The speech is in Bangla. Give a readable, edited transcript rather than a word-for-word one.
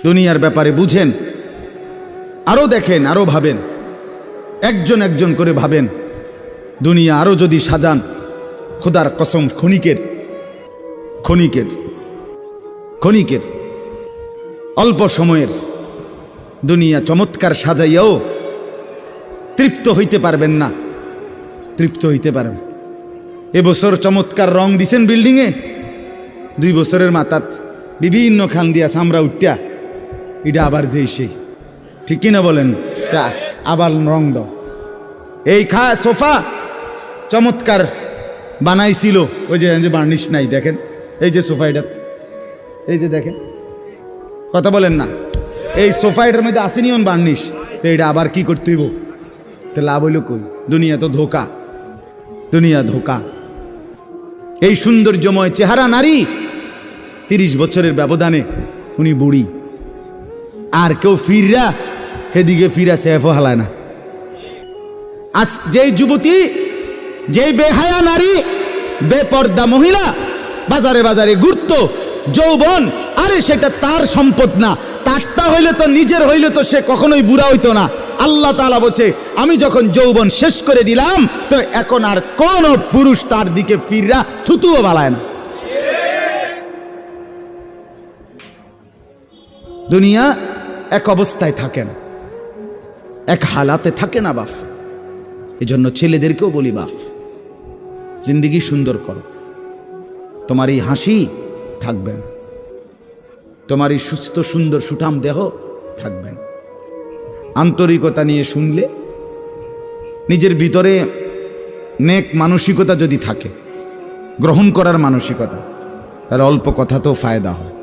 দুনিয়ার ব্যাপারে বুঝেন, আরও দেখেন, আরও ভাবেন, একজন একজন করে ভাবেন। দুনিয়া আরও যদি সাজান, খোদার কসম ক্ষণিকের ক্ষণিকের ক্ষণিকের অল্প সময়ের দুনিয়া চমৎকার সাজাইয়াও তৃপ্ত হইতে পারবেন না, তৃপ্ত হইতে পারবেন। এবছর চমৎকার রং দিছেন বিল্ডিংয়ে, 2 বছরের মাথাত বিভিন্ন খান দিয়া চামড়া উঠিয়া এটা আবার যেই সেই, ঠিক কিনা বলেন? তা আবার রং দাও। এই সোফা চমৎকার বানাইছিল, ওই যে বার্নিশ নাই, দেখেন এই যে সোফা, এটা এই যে দেখেন, কথা বলেন না, এই সোফা এটার মধ্যে আসেনি অন বার্নিশ, তো এটা আবার কি করতে হইব? তো লাভ হইল কই? দুনিয়া তো ধোকা, দুনিয়া ধোকা। এই সৌন্দর্যময় চেহারা নারী 30 বছরের ব্যবধানে উনি বুড়ি, আর কেউ ফিররা সেদিকে ফিরা সেফও হালায় না। আজ যেই যুবতী, যেই বেহায়া নারী, বেপর্দা মহিলা বাজারে বাজারে ঘুরতো, যৌবন, আরে সেটা তার সম্পদ না, তারটা হইলে তো নিজের হইলে তো সে কখনোই বুড়া হইতো না। আল্লাহ তাআলা বলছে, আমি যখন যৌবন শেষ করে দিলাম, তো এখন আর কোন পুরুষ তার দিকে ফিররা থুতুও বালায় না। দুনিয়া এক অবস্থায় থাকে না, এক হালাতে থাকে না বাপ। এজন্য ছেলেদেরকেও বলি, বাপ জিন্দেগি সুন্দর করো। তোমার এই হাসি থাকবে না, তোমার এই সুস্থ সুন্দর সুঠাম দেহ থাকবে না। আন্তরিকতা নিয়ে শুনলে, নিজের ভিতরে নেক মানসিকতা যদি থাকে, গ্রহণ করার মানসিকতা, তাহলে অল্প কথাতেও ফায়দা হয়।